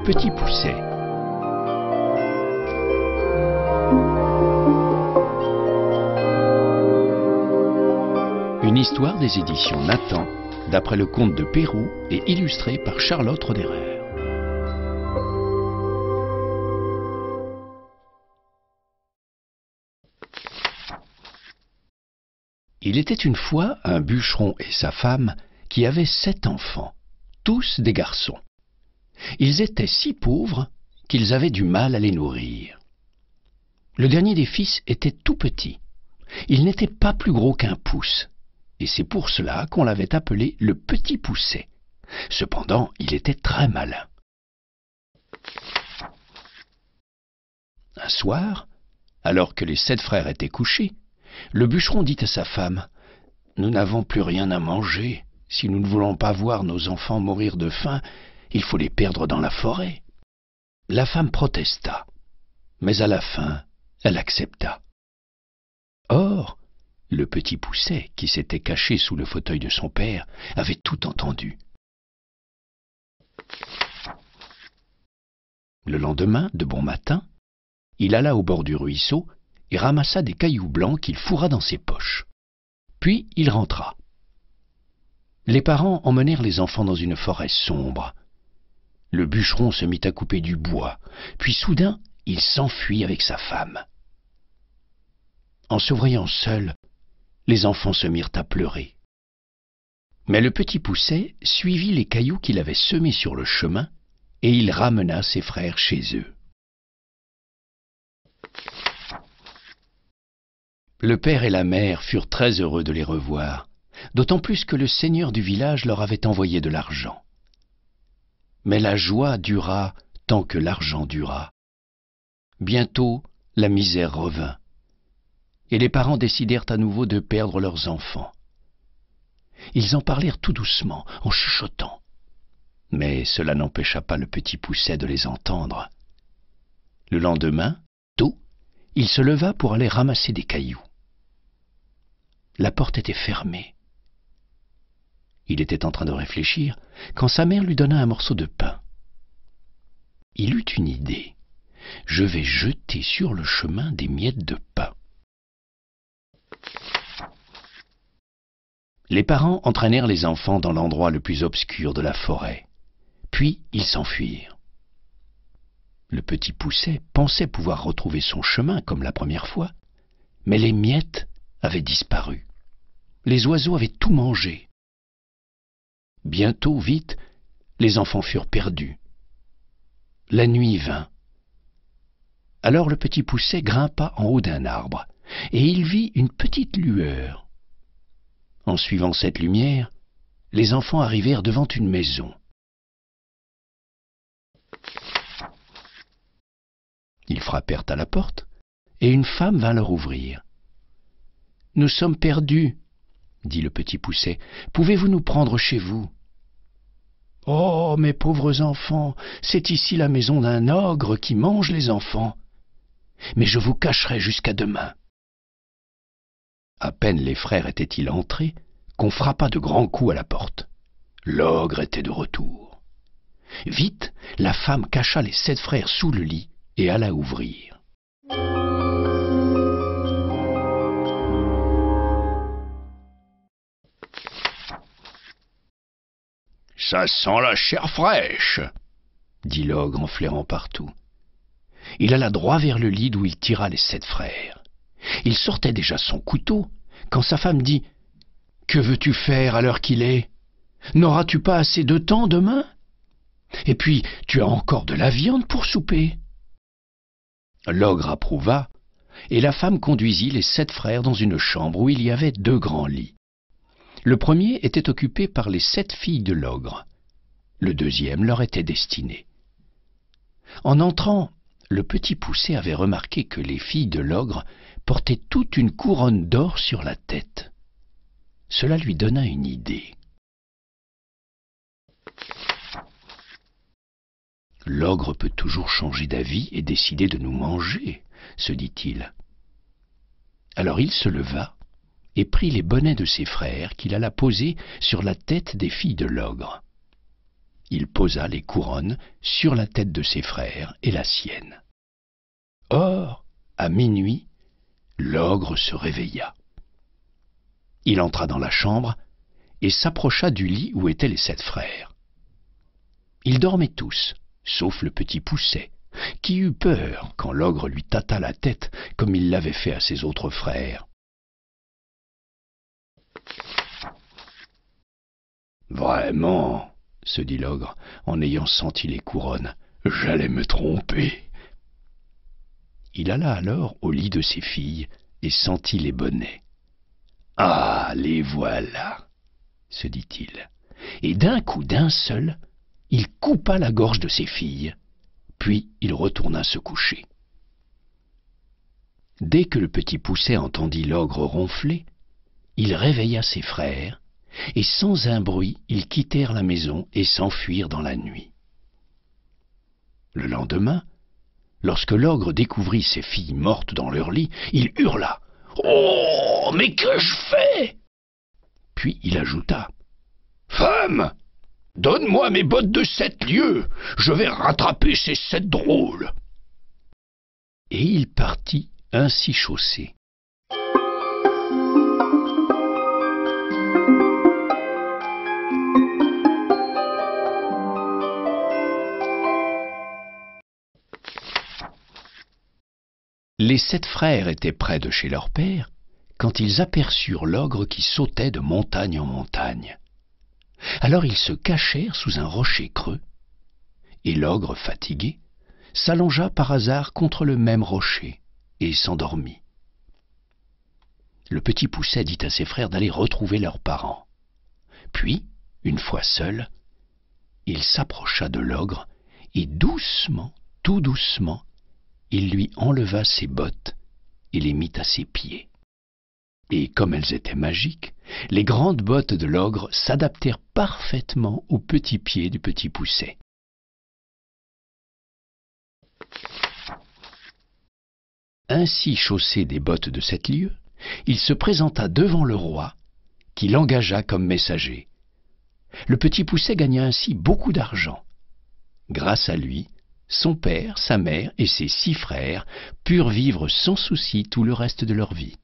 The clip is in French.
petit Pousset. Une histoire des éditions Nathan, d'après le conte de Pérou et illustré par Charlotte Roderer. Il était une fois un bûcheron et sa femme qui avaient 7 enfants, tous des garçons. Ils étaient si pauvres qu'ils avaient du mal à les nourrir. Le dernier des fils était tout petit. Il n'était pas plus gros qu'un pouce, et c'est pour cela qu'on l'avait appelé le petit Pousset. Cependant, il était très malin. Un soir, alors que les 7 frères étaient couchés, le bûcheron dit à sa femme : « Nous n'avons plus rien à manger. Si nous ne voulons pas voir nos enfants mourir de faim, il faut les perdre dans la forêt. » La femme protesta, mais à la fin, elle accepta. Or, le petit Pousset, qui s'était caché sous le fauteuil de son père, avait tout entendu. Le lendemain, de bon matin, il alla au bord du ruisseau et ramassa des cailloux blancs qu'il fourra dans ses poches. Puis il rentra. Les parents emmenèrent les enfants dans une forêt sombre. Le bûcheron se mit à couper du bois, puis soudain il s'enfuit avec sa femme. En se voyant seul, les enfants se mirent à pleurer. Mais le petit Pousset suivit les cailloux qu'il avait semés sur le chemin et il ramena ses frères chez eux. Le père et la mère furent très heureux de les revoir, d'autant plus que le seigneur du village leur avait envoyé de l'argent. Mais la joie dura tant que l'argent dura. Bientôt, la misère revint, et les parents décidèrent à nouveau de perdre leurs enfants. Ils en parlèrent tout doucement, en chuchotant, mais cela n'empêcha pas le petit Pousset de les entendre. Le lendemain, tôt, il se leva pour aller ramasser des cailloux. La porte était fermée. Il était en train de réfléchir quand sa mère lui donna un morceau de pain. Il eut une idée. « Je vais jeter sur le chemin des miettes de pain. » Les parents entraînèrent les enfants dans l'endroit le plus obscur de la forêt. Puis ils s'enfuirent. Le petit Pousset pensait pouvoir retrouver son chemin comme la première fois, mais les miettes avaient disparu. Les oiseaux avaient tout mangé. Bientôt, vite, les enfants furent perdus. La nuit vint. Alors le petit Pousset grimpa en haut d'un arbre, et il vit une petite lueur. En suivant cette lumière, les enfants arrivèrent devant une maison. Ils frappèrent à la porte, et une femme vint leur ouvrir. « Nous sommes perdus, » dit le petit Pousset. « Pouvez-vous nous prendre chez vous ?»« Oh, mes pauvres enfants, c'est ici la maison d'un ogre qui mange les enfants. Mais je vous cacherai jusqu'à demain. » À peine les frères étaient-ils entrés qu'on frappa de grands coups à la porte. L'ogre était de retour. Vite, la femme cacha les 7 frères sous le lit et alla ouvrir. « Ça sent la chair fraîche, » dit l'ogre en flairant partout. Il alla droit vers le lit d'où il tira les 7 frères. Il sortait déjà son couteau quand sa femme dit : « Que veux-tu faire à l'heure qu'il est ? N'auras-tu pas assez de temps demain ? Et puis, tu as encore de la viande pour souper. » L'ogre approuva, et la femme conduisit les 7 frères dans une chambre où il y avait 2 grands lits. Le premier était occupé par les 7 filles de l'ogre. Le deuxième leur était destiné. En entrant, le petit Pousset avait remarqué que les filles de l'ogre portaient toute une couronne d'or sur la tête. Cela lui donna une idée. « L'ogre peut toujours changer d'avis et décider de nous manger, » se dit-il. Alors il se leva et prit les bonnets de ses frères qu'il alla poser sur la tête des filles de l'ogre. il posa les couronnes sur la tête de ses frères et la sienne. Or, à minuit, l'ogre se réveilla. Il entra dans la chambre et s'approcha du lit où étaient les 7 frères. Ils dormaient tous, sauf le petit Poucet, qui eut peur quand l'ogre lui tâta la tête comme il l'avait fait à ses autres frères. « Vraiment, se dit l'ogre en ayant senti les couronnes, j'allais me tromper. » Il alla alors au lit de ses filles et sentit les bonnets. « Ah, les voilà !» se dit-il, et d'un coup d'un seul, il coupa la gorge de ses filles, puis il retourna se coucher. Dès que le petit Poucet entendit l'ogre ronfler, il réveilla ses frères, et sans un bruit, ils quittèrent la maison et s'enfuirent dans la nuit. Le lendemain, lorsque l'ogre découvrit ses filles mortes dans leur lit, il hurla « Oh, mais qu'ai-je fait ?» Puis il ajouta « Femme, donne-moi mes bottes de 7 lieues, je vais rattraper ces 7 drôles. » Et il partit ainsi chaussé. Les 7 frères étaient près de chez leur père quand ils aperçurent l'ogre qui sautait de montagne en montagne. Alors ils se cachèrent sous un rocher creux, et l'ogre, fatigué, s'allongea par hasard contre le même rocher et s'endormit. Le petit Poucet dit à ses frères d'aller retrouver leurs parents. Puis, une fois seul, il s'approcha de l'ogre et doucement, tout doucement, il lui enleva ses bottes et les mit à ses pieds. Et comme elles étaient magiques, les grandes bottes de l'ogre s'adaptèrent parfaitement aux petits pieds du petit Poucet. Ainsi chaussé des bottes de 7 lieues, il se présenta devant le roi, qui l'engagea comme messager. Le petit Poucet gagna ainsi beaucoup d'argent. Grâce à lui, son père, sa mère et ses 6 frères purent vivre sans souci tout le reste de leur vie.